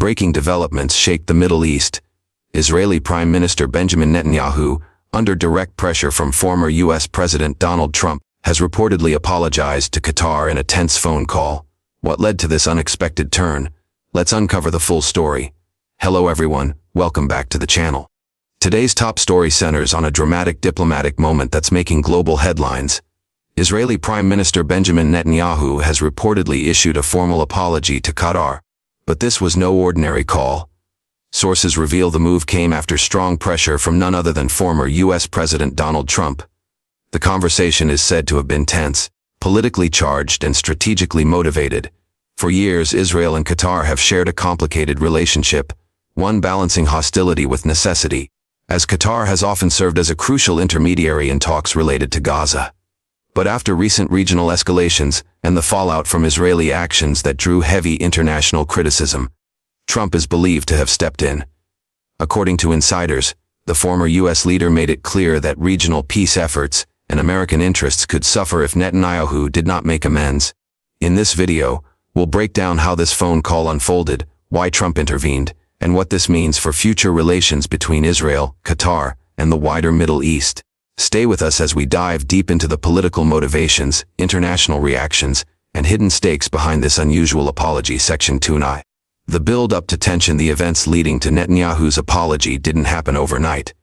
breaking developments shake the Middle East. Israeli Prime Minister Benjamin Netanyahu, under direct pressure from former U.S. President Donald Trump, has reportedly apologized to Qatar in a tense phone call. What led to this unexpected turn? Let's uncover the full story. Hello everyone, welcome back to the channel. Today's top story centers on a dramatic diplomatic moment that's making global headlines. Israeli Prime Minister Benjamin Netanyahu has reportedly issued a formal apology to Qatar. But this was no ordinary call. Sources reveal the move came after strong pressure from none other than former U.S. President Donald Trump. The conversation is said to have been tense, politically charged, and strategically motivated. For years, Israel and Qatar have shared a complicated relationship, one balancing hostility with necessity, as Qatar has often served as a crucial intermediary in talks related to Gaza. But after recent regional escalations and the fallout from Israeli actions that drew heavy international criticism, Trump is believed to have stepped in. According to insiders, the former U.S. leader made it clear that regional peace efforts and American interests could suffer if Netanyahu did not make amends. In this video, we'll break down how this phone call unfolded, why Trump intervened, and what this means for future relations between Israel, Qatar, and the wider Middle East. Stay with us as we dive deep into the political motivations, international reactions, and hidden stakes behind this unusual apology. Section 2. The build-up to tension. The events leading to Netanyahu's apology didn't happen overnight.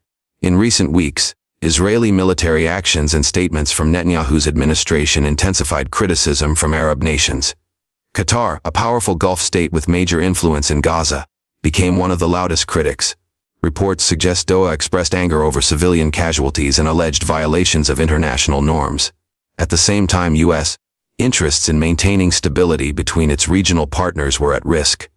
In recent weeks, Israeli military actions and statements from Netanyahu's administration intensified criticism from Arab nations. Qatar, a powerful Gulf state with major influence in Gaza, became one of the loudest critics. Reports suggest Doha expressed anger over civilian casualties and alleged violations of international norms. At the same time, U.S. interests in maintaining stability between its regional partners were at risk.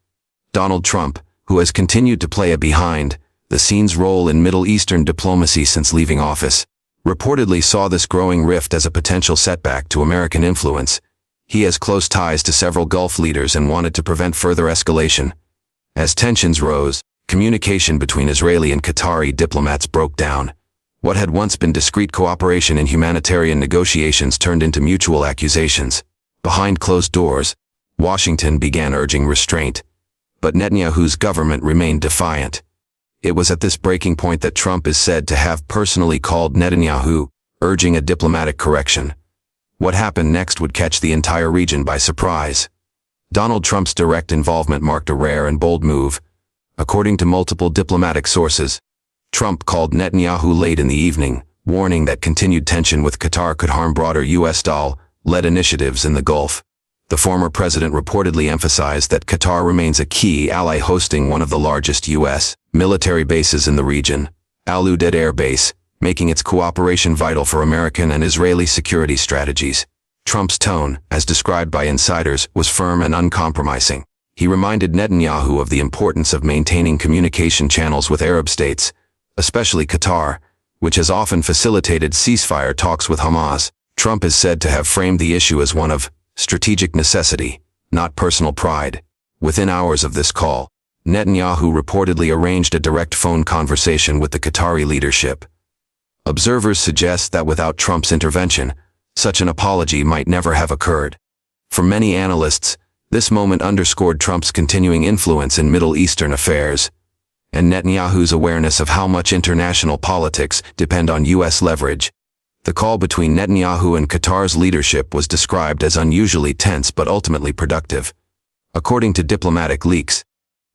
Donald Trump, who has continued to play a behind-the-scenes role in Middle Eastern diplomacy since leaving office, reportedly saw this growing rift as a potential setback to American influence. He has close ties to several Gulf leaders and wanted to prevent further escalation. As tensions rose, communication between Israeli and Qatari diplomats broke down. What had once been discreet cooperation in humanitarian negotiations turned into mutual accusations. Behind closed doors, Washington began urging restraint. But Netanyahu's government remained defiant. It was at this breaking point that Trump is said to have personally called Netanyahu, urging a diplomatic correction. What happened next would catch the entire region by surprise. Donald Trump's direct involvement marked a rare and bold move. According to multiple diplomatic sources, Trump called Netanyahu late in the evening, warning that continued tension with Qatar could harm broader U.S.-led initiatives in the Gulf. The former president reportedly emphasized that Qatar remains a key ally, hosting one of the largest U.S. military bases in the region, Al Udeid Air Base, making its cooperation vital for American and Israeli security strategies. Trump's tone, as described by insiders, was firm and uncompromising. He reminded Netanyahu of the importance of maintaining communication channels with Arab states, especially Qatar, which has often facilitated ceasefire talks with Hamas. Trump is said to have framed the issue as one of strategic necessity, not personal pride. Within hours of this call, Netanyahu reportedly arranged a direct phone conversation with the Qatari leadership. Observers suggest that without Trump's intervention, such an apology might never have occurred. For many analysts, this moment underscored Trump's continuing influence in Middle Eastern affairs, and Netanyahu's awareness of how much international politics depend on U.S. leverage. The call between Netanyahu and Qatar's leadership was described as unusually tense but ultimately productive. According to diplomatic leaks,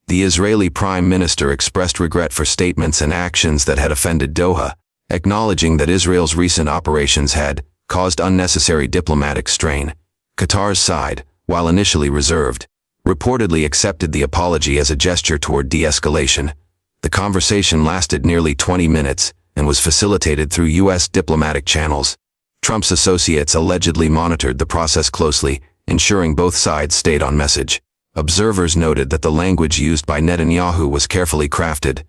the Israeli Prime Minister expressed regret for statements and actions that had offended Doha, acknowledging that Israel's recent operations had caused unnecessary diplomatic strain. Qatar's side, while initially reserved, reportedly accepted the apology as a gesture toward de-escalation. The conversation lasted nearly 20 minutes and was facilitated through U.S. diplomatic channels. Trump's associates allegedly monitored the process closely, ensuring both sides stayed on message. Observers noted that the language used by Netanyahu was carefully crafted,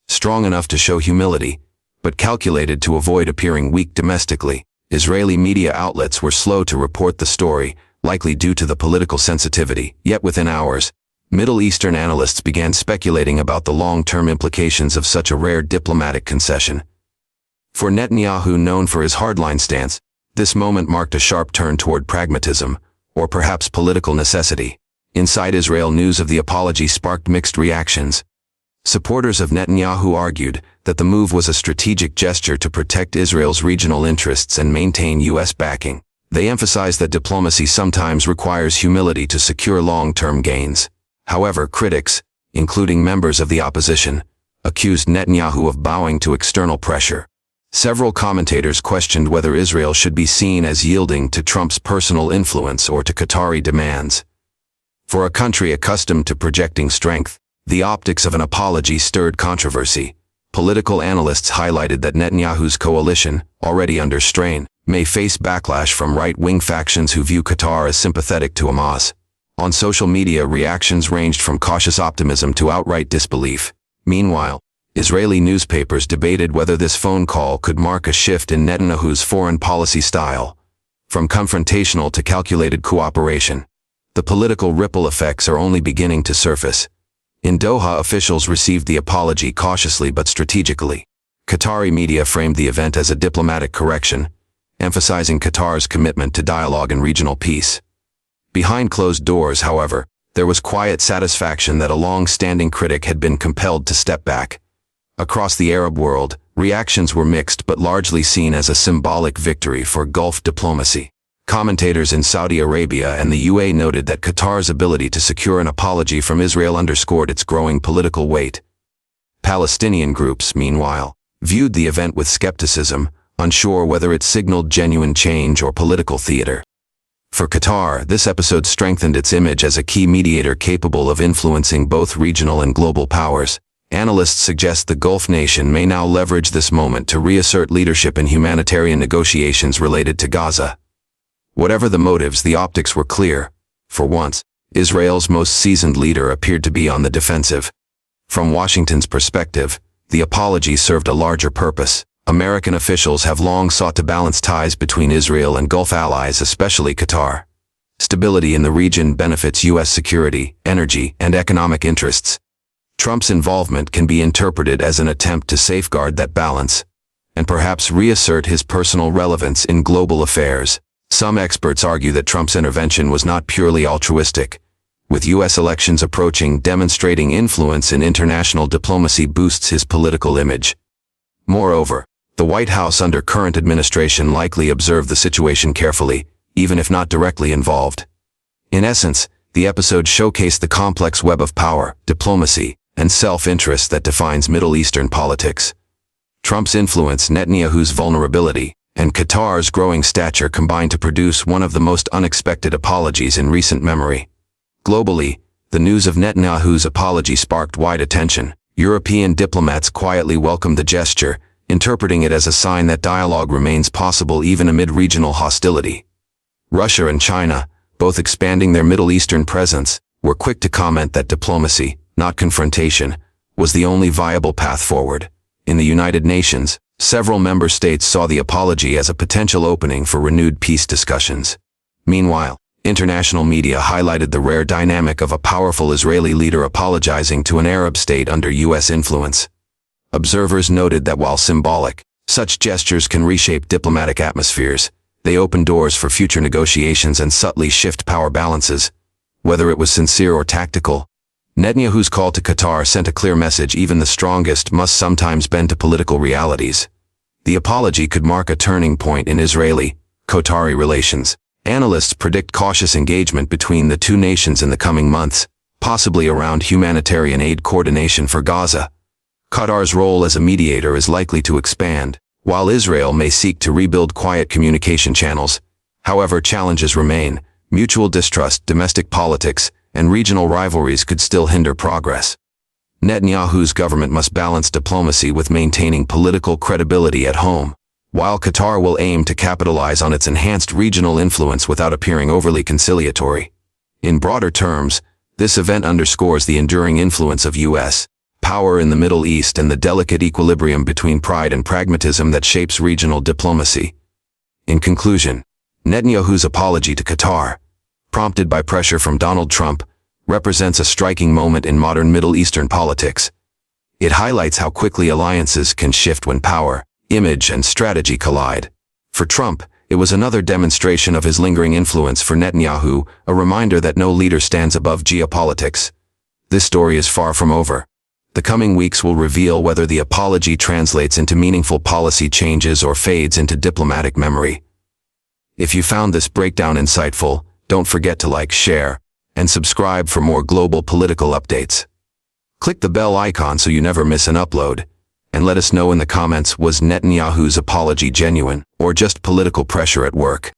strong enough to show humility, but calculated to avoid appearing weak domestically. Israeli media outlets were slow to report the story, likely due to the political sensitivity. Yet within hours, Middle Eastern analysts began speculating about the long-term implications of such a rare diplomatic concession. For Netanyahu, known for his hardline stance, this moment marked a sharp turn toward pragmatism, or perhaps political necessity. Inside Israel, news of the apology sparked mixed reactions. Supporters of Netanyahu argued that the move was a strategic gesture to protect Israel's regional interests and maintain U.S. backing. They emphasized that diplomacy sometimes requires humility to secure long-term gains. However, critics, including members of the opposition, accused Netanyahu of bowing to external pressure. Several commentators questioned whether Israel should be seen as yielding to Trump's personal influence or to Qatari demands. For a country accustomed to projecting strength, the optics of an apology stirred controversy. Political analysts highlighted that Netanyahu's coalition, already under strain, may face backlash from right-wing factions who view Qatar as sympathetic to Hamas. On social media, reactions ranged from cautious optimism to outright disbelief. Meanwhile, Israeli newspapers debated whether this phone call could mark a shift in Netanyahu's foreign policy style, from confrontational to calculated cooperation. The political ripple effects are only beginning to surface. In Doha, officials received the apology cautiously but strategically. Qatari media framed the event as a diplomatic correction, emphasizing Qatar's commitment to dialogue and regional peace. Behind closed doors, however, there was quiet satisfaction that a long-standing critic had been compelled to step back. Across the Arab world, reactions were mixed but largely seen as a symbolic victory for Gulf diplomacy. Commentators in Saudi Arabia and the UAE noted that Qatar's ability to secure an apology from Israel underscored its growing political weight. Palestinian groups, meanwhile, viewed the event with skepticism, unsure whether it signaled genuine change or political theater. For Qatar, this episode strengthened its image as a key mediator capable of influencing both regional and global powers. Analysts suggest the Gulf nation may now leverage this moment to reassert leadership in humanitarian negotiations related to Gaza. Whatever the motives, the optics were clear. For once, Israel's most seasoned leader appeared to be on the defensive. From Washington's perspective, the apology served a larger purpose. American officials have long sought to balance ties between Israel and Gulf allies, especially Qatar. Stability in the region benefits U.S. security, energy, and economic interests. Trump's involvement can be interpreted as an attempt to safeguard that balance, and perhaps reassert his personal relevance in global affairs. Some experts argue that Trump's intervention was not purely altruistic. With U.S. elections approaching, demonstrating influence in international diplomacy boosts his political image. Moreover, the White House under current administration likely observed the situation carefully, even if not directly involved. In essence, the episode showcased the complex web of power, diplomacy, and self-interest that defines Middle Eastern politics. Trump's influence, Netanyahu's vulnerability, and Qatar's growing stature combined to produce one of the most unexpected apologies in recent memory. Globally, the news of Netanyahu's apology sparked wide attention. European diplomats quietly welcomed the gesture, interpreting it as a sign that dialogue remains possible even amid regional hostility. Russia and China, both expanding their Middle Eastern presence, were quick to comment that diplomacy, not confrontation, was the only viable path forward. In the United Nations, several member states saw the apology as a potential opening for renewed peace discussions. Meanwhile, international media highlighted the rare dynamic of a powerful Israeli leader apologizing to an Arab state under U.S. influence. Observers noted that while symbolic, such gestures can reshape diplomatic atmospheres. They open doors for future negotiations and subtly shift power balances. Whether it was sincere or tactical, Netanyahu's call to Qatar sent a clear message: even the strongest must sometimes bend to political realities. The apology could mark a turning point in Israeli-Qatari relations. Analysts predict cautious engagement between the two nations in the coming months, possibly around humanitarian aid coordination for Gaza. Qatar's role as a mediator is likely to expand, while Israel may seek to rebuild quiet communication channels. However, challenges remain. Mutual distrust, domestic politics, and regional rivalries could still hinder progress. Netanyahu's government must balance diplomacy with maintaining political credibility at home, while Qatar will aim to capitalize on its enhanced regional influence without appearing overly conciliatory. In broader terms, this event underscores the enduring influence of U.S. power in the Middle East and the delicate equilibrium between pride and pragmatism that shapes regional diplomacy. In conclusion, Netanyahu's apology to Qatar, prompted by pressure from Donald Trump, represents a striking moment in modern Middle Eastern politics. It highlights how quickly alliances can shift when power, image, and strategy collide. For Trump, It was another demonstration of his lingering influence for Netanyahu, a reminder that no leader stands above geopolitics. This story is far from over. The coming weeks will reveal whether the apology translates into meaningful policy changes or fades into diplomatic memory. If you found this breakdown insightful, don't forget to like, share, and subscribe for more global political updates. Click the bell icon so you never miss an upload, and let us know in the comments, was Netanyahu's apology genuine or just political pressure at work?